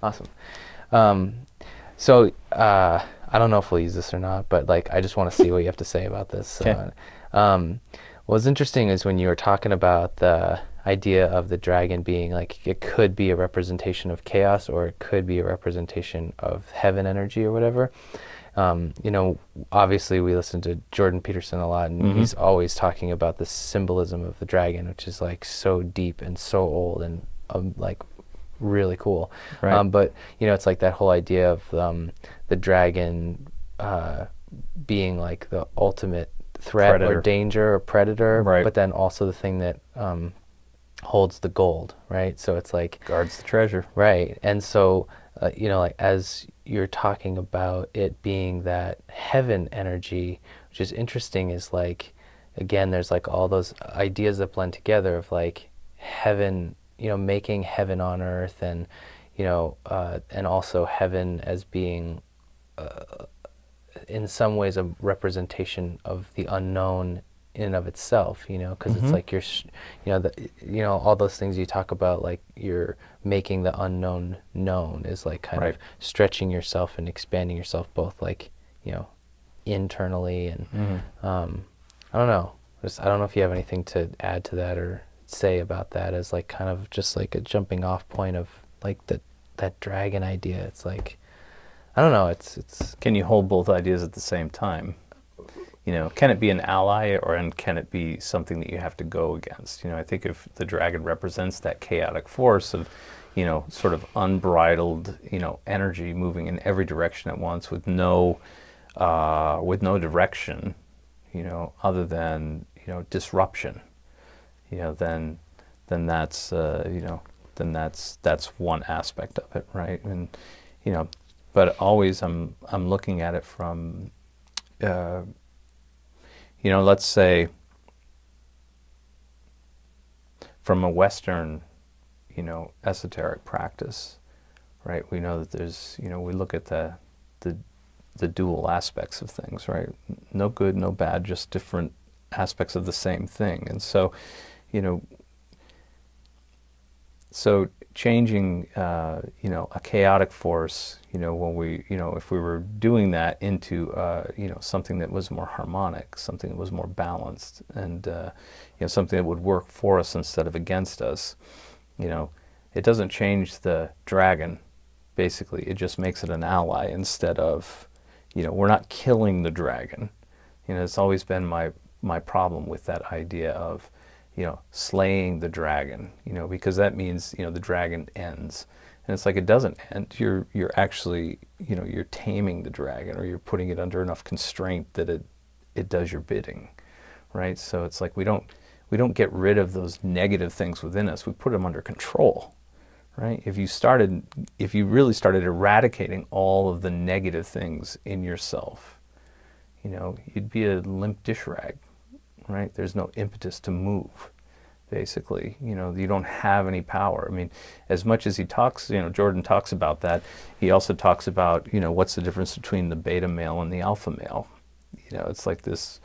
Awesome. Um, I don't know if we'll use this or not, but like I just want to see what you have to say about this. Okay. Um, what's interesting is when you were talking about the idea of the dragon being like it could be a representation of chaos or it could be a representation of heaven energy or whatever. You know, obviously we listen to Jordan Peterson a lot, and Mm-hmm. he's always talking about the symbolism of the dragon, which is like so deep and so old and like really cool. Right. But you know, it's like that whole idea of the dragon uh, being like the ultimate threat or Predator. danger or predator, Right. but then also the thing that holds the gold, right? So it's like, Guards the treasure. right. And so, you know, like as you're talking about it being that heaven energy, which is interesting, is like, again, there's like all those ideas that blend together of like heaven, you know, making heaven on earth and also heaven as being in some ways a representation of the unknown in and of itself, you know, because it's Mm-hmm. like you know, all those things you talk about, like you're making the unknown known is like kind of Right. stretching yourself and expanding yourself both like, you know, internally and Mm-hmm. I don't know. I don't know if you have anything to add to that or say about that as like kind of just like a jumping off point of like that dragon idea. It's like I don't know. It's Can you hold both ideas at the same time? You know, can it be an ally, or and can it be something that you have to go against? You know, I think if the dragon represents that chaotic force of, you know, sort of unbridled, you know, energy moving in every direction at once with no direction, you know, other than, you know, disruption, you know, then that's you know, then that's one aspect of it, right? And you know, but always I'm looking at it from uh, you know, let's say from a Western, you know, esoteric practice, right? We know that there's, you know, we look at the the dual aspects of things, right? No good, no bad, just different aspects of the same thing. And so, you know, so changing, you know, a chaotic force, you know, when we, you know, if we were doing that into, you know, something that was more harmonic, something that was more balanced, and you know, something that would work for us instead of against us, you know, it doesn't change the dragon. Basically, it just makes it an ally instead of, you know, we're not killing the dragon. You know, it's always been my problem with that idea of, you know, slaying the dragon, you know, because that means, you know, the dragon ends. And it's like it doesn't end. You're actually, you know, you're taming the dragon, or you're putting it under enough constraint that it does your bidding, right? So it's like we don't get rid of those negative things within us. We put them under control, right? If you really started eradicating all of the negative things in yourself, you know, you'd be a limp dish rag, right? There's no impetus to move, basically. You know, you don't have any power. I mean, as much as he talks, you know, Jordan talks about that, he also talks about, you know, what's the difference between the beta male and the alpha male. You know, it's like this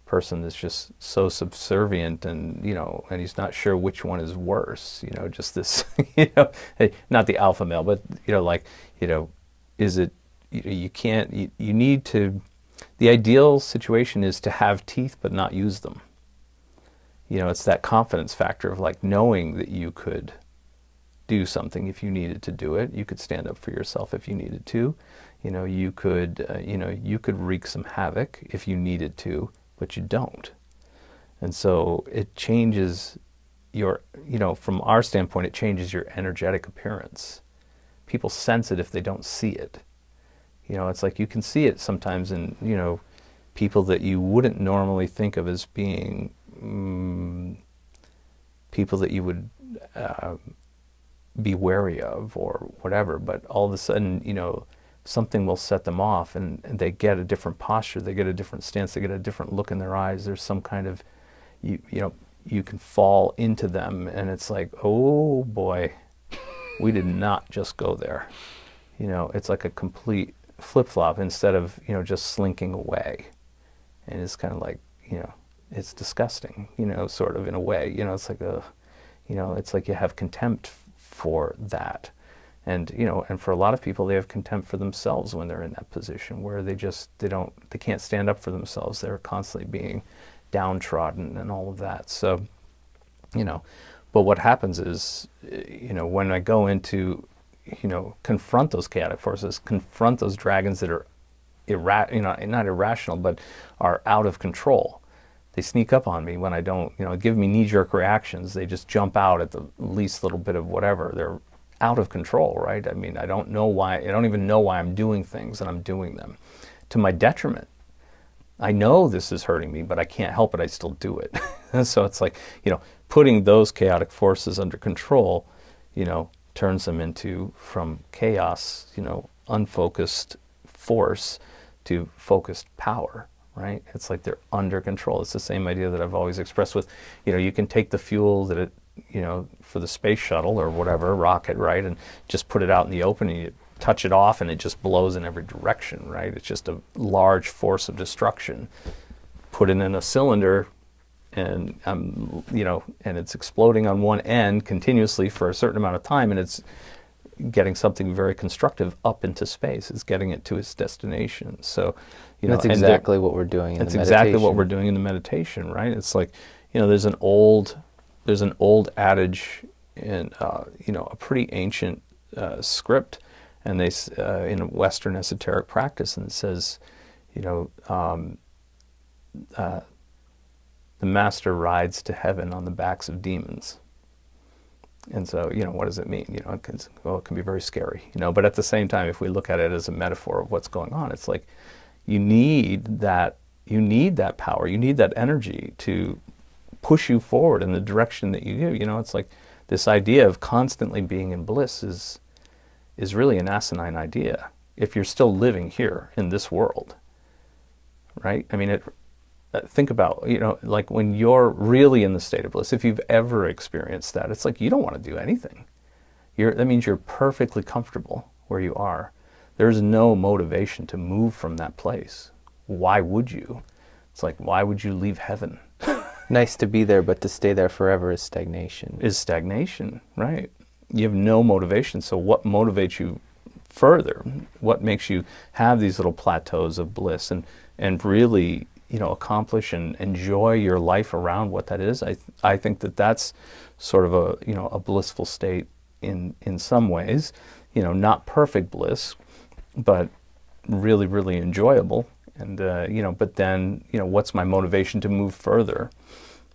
person that's just so subservient, and you know, and he's not sure which one is worse, you know, just this you know, hey, not the alpha male, but you know, like, you know, is it, you can't, you need to, the ideal situation is to have teeth but not use them. You know, it's that confidence factor of like knowing that you could do something if you needed to do it. You could stand up for yourself if you needed to. You know, you could wreak some havoc if you needed to, but you don't. And so it changes your, you know, from our standpoint, it changes your energetic appearance. People sense it if they don't see it. You know, it's like you can see it sometimes in, you know, people that you wouldn't normally think of as being people that you would uh, be wary of or whatever, but all of a sudden, you know, something will set them off, and they get a different posture, they get a different stance, they get a different look in their eyes. There's some kind of, you know, you can fall into them, and it's like, oh boy, we did not just go there. You know, it's like a complete flip flop instead of, you know, just slinking away. And it's kind of like, you know, it's disgusting, you know, sort of in a way. You know, it's like a, you know, it's like you have contempt for that. And, you know, and for a lot of people, they have contempt for themselves when they're in that position where they can't stand up for themselves. They're constantly being downtrodden and all of that. So, you know, but what happens is, you know, when I go into, you know, confront those chaotic forces, confront those dragons that are, not irrational, but are out of control. They sneak up on me when I don't, you know, give me knee-jerk reactions. They just jump out at the least little bit of whatever. They're out of control, right? I mean, I don't know why, I don't even know why I'm doing things, and I'm doing them to my detriment. I know this is hurting me, but I can't help it. I still do it. And so it's like, you know, putting those chaotic forces under control, you know, turns them into, from chaos, you know, unfocused force to focused power, right? It's like they're under control. It's the same idea that I've always expressed with, you know, you can take the fuel that it, you know, for the space shuttle or whatever, rocket, right, and just put it out in the open, and you touch it off and it just blows in every direction, right? It's just a large force of destruction. Put it in a cylinder, and you know, and it's exploding on one end continuously for a certain amount of time, and it's getting something very constructive up into space. It's getting it to its destination. So, you know, that's exactly what we're doing in the meditation. That's exactly what we're doing in the meditation, right? It's like, you know, there's an old adage in, you know, a pretty ancient script, and they in a Western esoteric practice, and it says, you know, the master rides to heaven on the backs of demons. And so, you know, what does it mean? You know, it can be very scary, you know, but at the same time, if we look at it as a metaphor of what's going on, it's like you need that power, you need that energy to push you forward in the direction that you do. You know, it's like this idea of constantly being in bliss is really an asinine idea if you're still living here in this world, right? I mean, think about, you know, like when you're really in the state of bliss, if you've ever experienced that, it's like you don't want to do anything. That means you're perfectly comfortable where you are. There's no motivation to move from that place. Why would you? It's like, why would you leave heaven? Nice to be there, but to stay there forever is stagnation. Is stagnation, right? You have no motivation. So what motivates you further? What makes you have these little plateaus of bliss and really, you know, accomplish and enjoy your life around what that is? I think that that's sort of a, you know, a blissful state in some ways, you know, not perfect bliss, but really, really enjoyable. And, you know, but then, you know, what's my motivation to move further?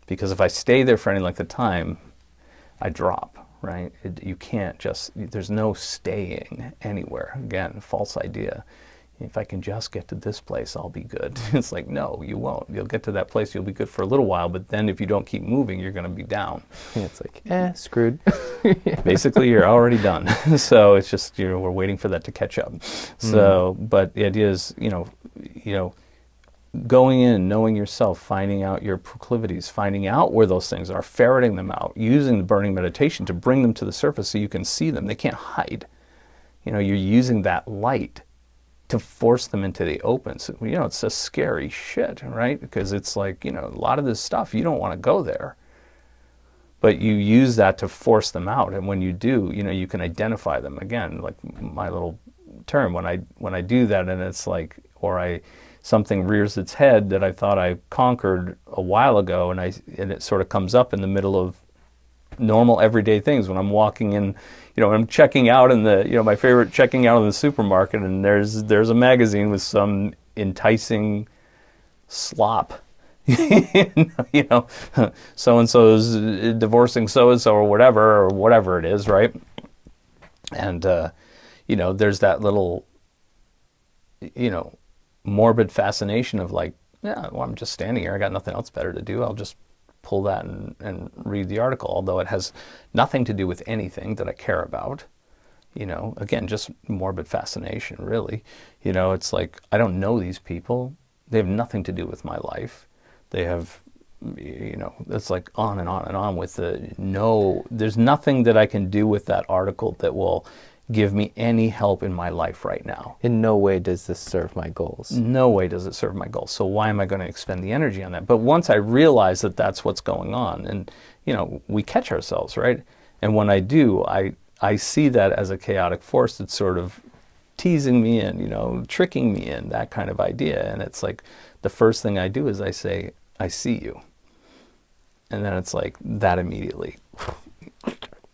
Because if I stay there for any length of time, I drop, right? You can't just, there's no staying anywhere. Again, false idea. If I can just get to this place, I'll be good. It's like, no, you won't. You'll get to that place, you'll be good for a little while, but then if you don't keep moving, you're going to be down. Yeah, it's like, screwed. Basically, you're already done. So it's just, you know, we're waiting for that to catch up. So, but the idea is, you know, going in, knowing yourself, finding out your proclivities, finding out where those things are, ferreting them out, using the burning meditation to bring them to the surface so you can see them. They can't hide. You know, you're using that light to force them into the open. So, you know, it's a scary shit, right? Because it's like, you know, a lot of this stuff, you don't want to go there. But you use that to force them out. And when you do, you know, you can identify them. Again, like my little term, when I do that, and it's like, or something rears its head that I thought I conquered a while ago, and it sort of comes up in the middle of normal everyday things when I'm walking in, you know, I'm checking out in the, you know, my favorite checking out in the supermarket, and there's a magazine with some enticing slop. You know, so-and-so is divorcing so-and-so or whatever it is, right? And, you know, there's that little, you know, morbid fascination of like, yeah, well, I'm just standing here. I got nothing else better to do. I'll just pull that and read the article, although it has nothing to do with anything that I care about. You know, again, just morbid fascination, really. You know, it's like, I don't know these people. They have nothing to do with my life. They have, you know, it's like on and on and on with there's nothing that I can do with that article that will give me any help in my life right now. In no way does this serve my goals. No way does it serve my goals. So why am I going to expend the energy on that? But once I realize that that's what's going on, and, you know, we catch ourselves, right? And when I do, I see that as a chaotic force that's sort of teasing me in, you know, tricking me in, that kind of idea. And it's like the first thing I do is I say, I see you. And then it's like that immediately,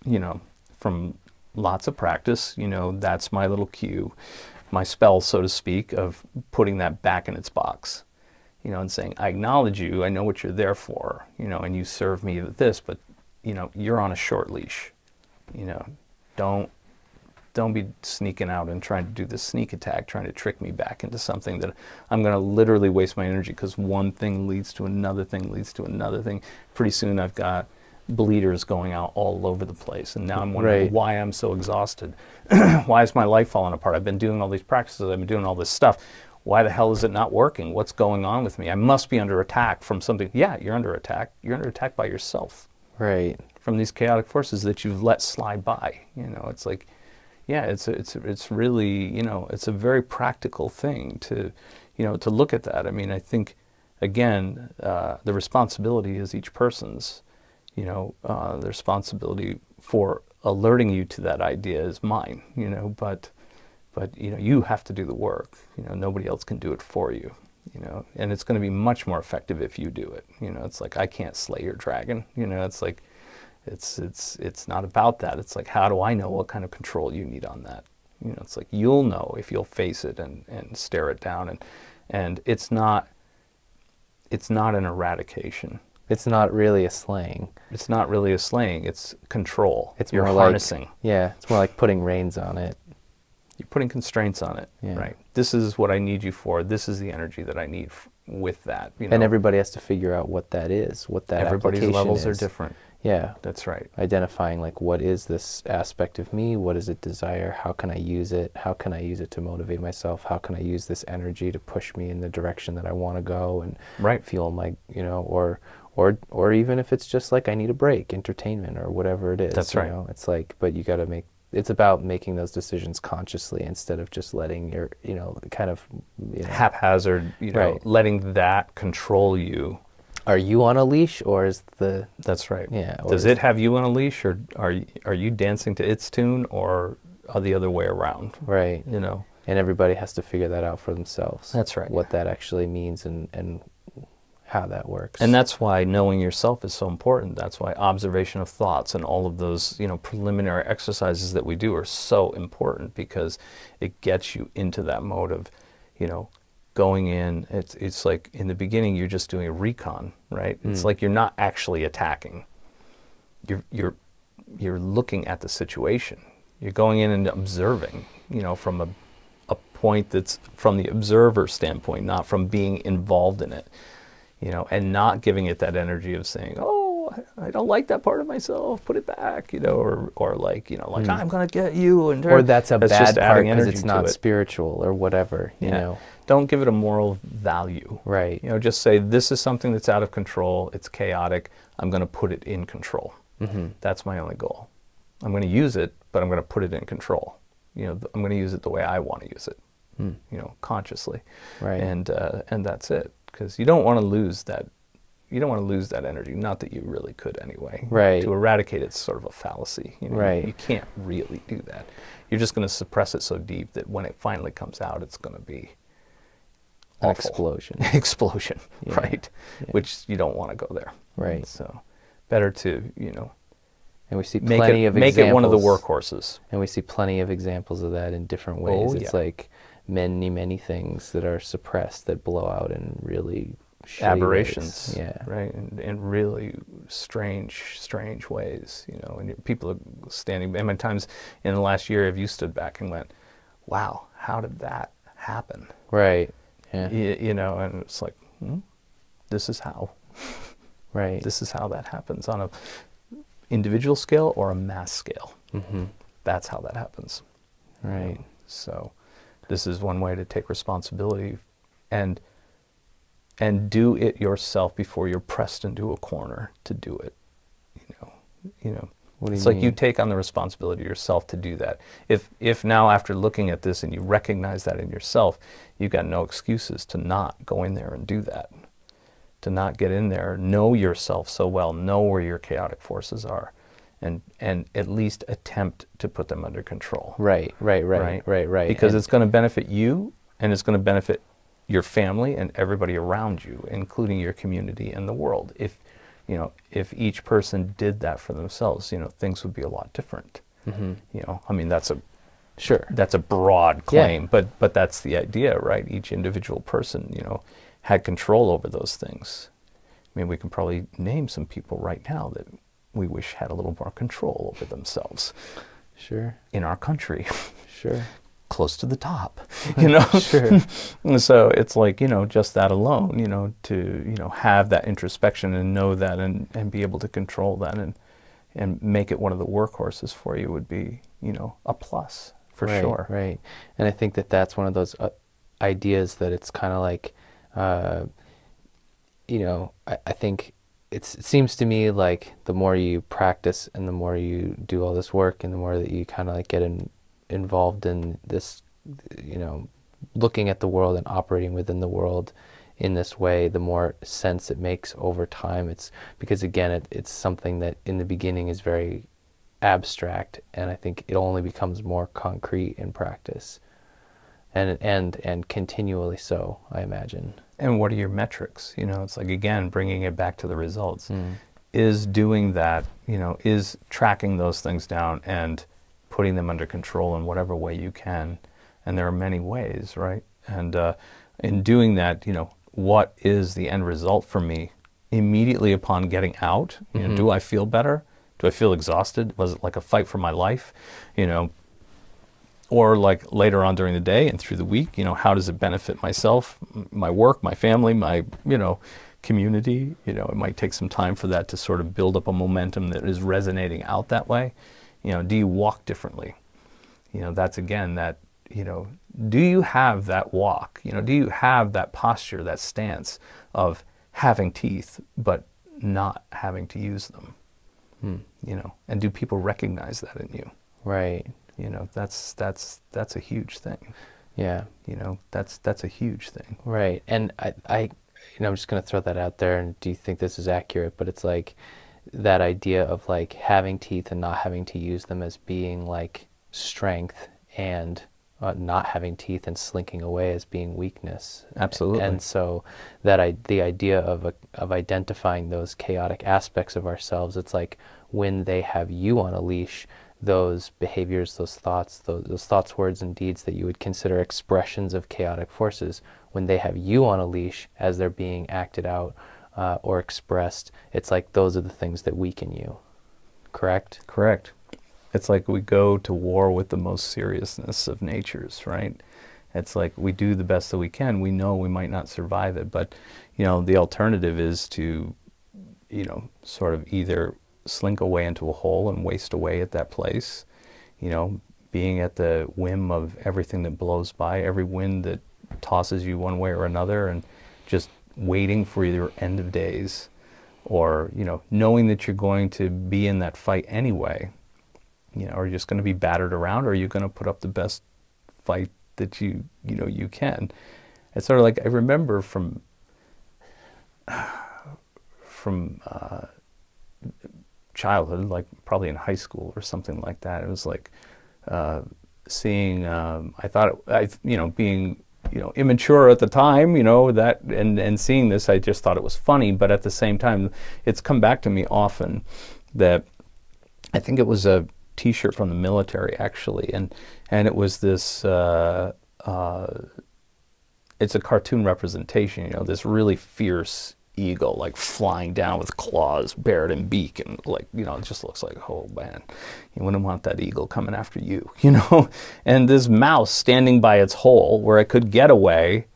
you know, from lots of practice, you know, that's my little cue, my spell, so to speak, of putting that back in its box, you know, and saying, I acknowledge you, I know what you're there for, you know, and you serve me with this, but, you know, you're on a short leash, you know, don't be sneaking out and trying to do this sneak attack, trying to trick me back into something that I'm going to literally waste my energy, because one thing leads to another thing, leads to another thing. Pretty soon I've got bleeders going out all over the place, and now I'm wondering why I'm so exhausted. Why is my life falling apart? I've been doing all these practices, I've been doing all this stuff. Why the hell is it not working? What's going on with me? I must be under attack from something. Yeah, you're under attack. You're under attack by yourself. Right. From these chaotic forces that you've let slide by. You know, it's like, yeah, it's really, you know, it's a very practical thing to, you know, to look at that. I mean, I think, again, the responsibility is each person's, you know, the responsibility for alerting you to that idea is mine, you know, but, you know, you have to do the work, you know, nobody else can do it for you, you know, and it's going to be much more effective if you do it. You know, it's like, I can't slay your dragon, you know, it's like, it's not about that. It's like, how do I know what kind of control you need on that? You know, it's like, you'll know if you'll face it and stare it down, and it's not an eradication. It's not really a slaying. It's not really a slaying. It's control. It's You're more harnessing. like, yeah, it's more like putting reins on it. You're putting constraints on it, Yeah. right? This is what I need you for. This is the energy that I need with that. You know? And everybody has to figure out what that is, what that Everybody's application levels is. are different. Yeah. That's right. Identifying, like, what is this aspect of me? What does it desire? How can I use it? How can I use it to motivate myself? How can I use this energy to push me in the direction that I want to go and Right. feel like, you know, or even if it's just like I need a break, entertainment or whatever it is. That's you right. know? It's like, but you got to make, it's about making those decisions consciously instead of just letting your, you know, kind of, you know, Haphazard, you know, Right. letting that control you. are you on a leash, or is the, That's right. yeah, or Does is- it have you on a leash, or are you dancing to its tune, or the other way around? right. You know. And everybody has to figure that out for themselves. That's right. What that actually means and how that works. And that's why knowing yourself is so important. That's why observation of thoughts and all of those, you know, preliminary exercises that we do are so important, because it gets you into that mode of, you know, going in. It's like in the beginning you're just doing a recon, right? It's like you're not actually attacking. You're looking at the situation. You're going in and observing, you know, from a point that's from the observer standpoint, not from being involved in it. You know, and not giving it that energy of saying, oh, I don't like that part of myself, put it back, you know, or like, you know, like, I'm going to get you. And or that's a bad just part adding because energy it's to not it. spiritual or whatever, you know. Don't give it a moral value. Right. You know, just say, this is something that's out of control, it's chaotic, I'm going to put it in control. That's my only goal. I'm going to use it, but I'm going to put it in control. You know, I'm going to use it the way I want to use it, you know, consciously. Right. And that's it. Because you don't want to lose that. You don't want to lose that energy. Not that you really could anyway. Right. To eradicate it's sort of a fallacy. You know? Right. You can't really do that. You're just going to suppress it so deep that when it finally comes out, it's going to be An awful. explosion. Explosion, Yeah. right? Yeah. Which you don't want to go there. Right. So, better to, you know, And we see make plenty it of make examples. it one of the workhorses. And we see plenty of examples of that in different ways. Oh, It's yeah. like many things that are suppressed that blow out in really shitty Aberrations, ways. Yeah. right, and really strange ways, you know. And people are standing. How many times in the last year have you stood back and went, "Wow, how did that happen?" Right. Yeah. You know, and it's like, this is how. Right. This is how that happens on a individual scale or a mass scale. That's how that happens. Right. So, this is one way to take responsibility, and do it yourself before you're pressed into a corner to do it. You know. What do It's you like you mean? take on the responsibility yourself to do that. If now, after looking at this and you recognize that in yourself, you've got no excuses to not go in there and do that. To not get in there, know yourself so well, know where your chaotic forces are, and at least attempt to put them under control. Right, right, right, right, right. Because And it's going to benefit you, and it's going to benefit your family and everybody around you, including your community and the world. If, you know, if each person did that for themselves, you know, things would be a lot different. You know, I mean, that's a broad claim, but that's the idea, right? Each individual person, you know, had control over those things. I mean, we can probably name some people right now that we wish had a little more control over themselves. Sure. In our country. Sure. Close to the top, you know? Sure. And so it's like, you know, just that alone, you know, to, you know, have that introspection and know that and be able to control that and make it one of the workhorses for you would be, you know, a plus for sure. Right. And I think that that's one of those ideas that it's kind of like, you know, I think it seems to me like the more you practice and the more you do all this work and the more that you kind of like get involved in this, you know, looking at the world and operating within the world in this way, the more sense it makes over time. It's because, again, it's something that in the beginning is very abstract, and I think it only becomes more concrete in practice, and continually so, I imagine. And what are your metrics? You know, it's like, again, bringing it back to the results. Is doing that, you know, is tracking those things down and putting them under control in whatever way you can. And there are many ways, right? And in doing that, you know, what is the end result for me immediately upon getting out? You know, do I feel better? Do I feel exhausted? Was it like a fight for my life? You know, or like later on during the day and through the week, you know, how does it benefit myself, my work, my family, my, you know, community? You know, it might take some time for that to sort of build up a momentum that is resonating out that way. You know, do you walk differently? You know, that's again that, you know, do you have that walk? You know, do you have that posture, that stance of having teeth, but not having to use them? You know, and do people recognize that in you? Right. You know, that's a huge thing. Yeah. You know, that's a huge thing. Right. And I you know, I'm just going to throw that out there, and do you think this is accurate? But it's like that idea of like having teeth and not having to use them as being like strength, and not having teeth and slinking away as being weakness. Absolutely. And so that the idea of identifying those chaotic aspects of ourselves, it's like when they have you on a leash, those behaviors, those thoughts, words, and deeds that you would consider expressions of chaotic forces, when they have you on a leash as they're being acted out or expressed, it's like those are the things that weaken you. Correct? Correct. It's like we go to war with the most seriousness of natures, right? It's like we do the best that we can. We know we might not survive it, but, you know, the alternative is to, you know, sort of either slink away into a hole and waste away at that place, you know, being at the whim of everything that blows by, every wind that tosses you one way or another, and just waiting for your end of days, or, you know, knowing that you're going to be in that fight anyway. You know, are you just going to be battered around, or are you going to put up the best fight that you can? It's sort of like, I remember from childhood, like probably in high school or something like that. It was like seeing, I thought, being, you know, immature at the time, you know, that, and seeing this, I just thought it was funny. But at the same time, it's come back to me often that I think it was a T-shirt from the military, actually, and it was this. It's a cartoon representation, you know, this really fierce eagle, like flying down with claws, bared and beak, and like, you know, it just looks like, oh man, you wouldn't want that eagle coming after you, you know. And this mouse standing by its hole where it could get away,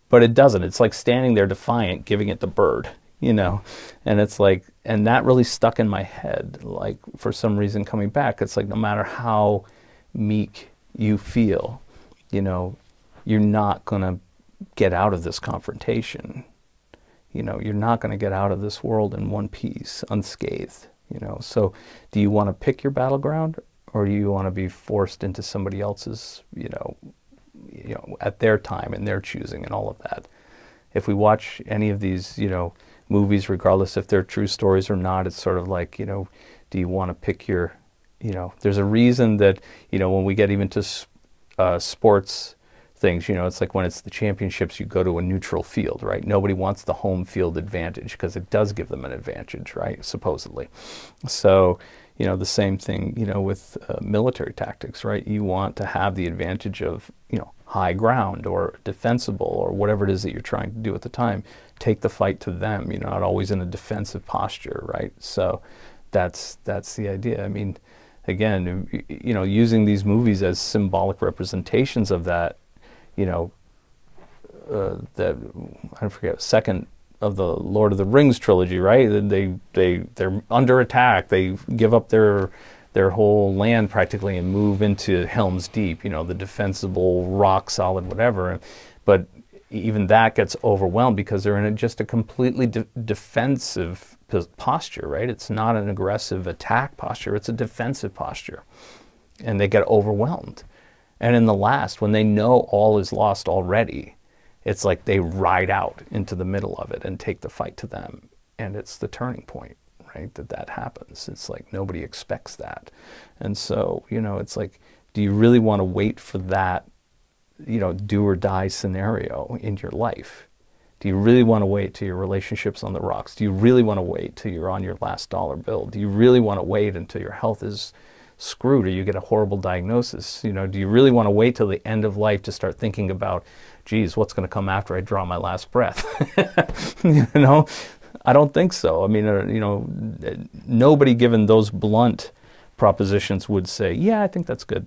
but it doesn't. It's like standing there defiant, giving it the bird, you know. And it's like, and that really stuck in my head, like, for some reason coming back. It's like, no matter how meek you feel, you know, you're not going to get out of this confrontation. You know, you're not going to get out of this world in one piece, unscathed, you know. So do you want to pick your battleground, or do you want to be forced into somebody else's, you know, at their time and their choosing and all of that? If we watch any of these, you know, movies, regardless if they're true stories or not, it's sort of like, you know, Do you want to pick your, there's a reason that, when we get even to sports things, it's like when it's the championships, you go to a neutral field, right? Nobody wants the home field advantage because it does give them an advantage, right? Supposedly. So, the same thing, with military tactics, right? You want to have the advantage of, high ground or defensible or whatever it is that you're trying to do at the time. Take the fight to them, not always in a defensive posture, right? So that's the idea. I mean, again, using these movies as symbolic representations of that, that, I forget, second of the Lord of the Rings trilogy, right? They're under attack. They give up their whole land practically and move into Helm's Deep, the defensible, rock solid, whatever. But even that gets overwhelmed because they're in just a completely defensive posture, right? It's not an aggressive attack posture. It's a defensive posture. And they get overwhelmed. And in the last, when they know all is lost already, it's like they ride out into the middle of it and take the fight to them. And it's the turning point, right, that happens. It's like nobody expects that. And so, it's like, do you really want to wait for that, do or die scenario in your life? Do you really want to wait till your relationship's on the rocks? Do you really want to wait till you're on your last dollar bill? Do you really want to wait until your health is screwed or you get a horrible diagnosis? Do you really want to wait till the end of life to start thinking about, geez, what's going to come after I draw my last breath? I don't think so. I mean, nobody given those blunt propositions would say, yeah, I think that's good.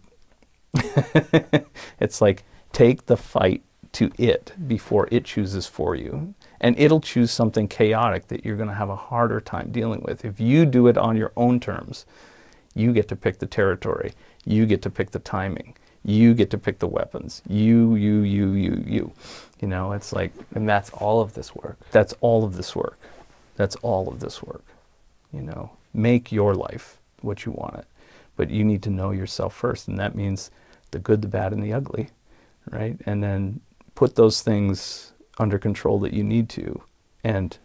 It's like, take the fight to it before it chooses for you. And it'll choose something chaotic that you're going to have a harder time dealing with. If you do it on your own terms, you get to pick the territory. You get to pick the timing. You get to pick the weapons. You. It's like... And that's all of this work. That's all of this work. That's all of this work. Make your life what you want it. But you need to know yourself first. And that means the good, the bad, and the ugly, right? And then put those things under control that you need to. And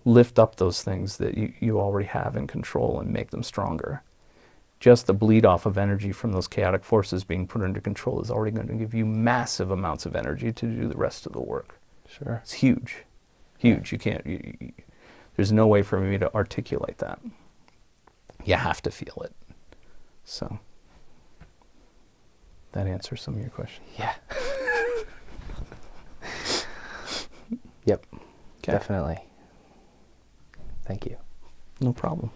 lift up those things that you already have in control and make them stronger. Just the bleed off of energy from those chaotic forces being put under control is already going to give you massive amounts of energy to do the rest of the work. Sure. It's huge. Huge. You can't, there's no way for me to articulate that. You have to feel it. So, that answers some of your questions. Yeah. Yep. Okay. Definitely. Thank you. No problem.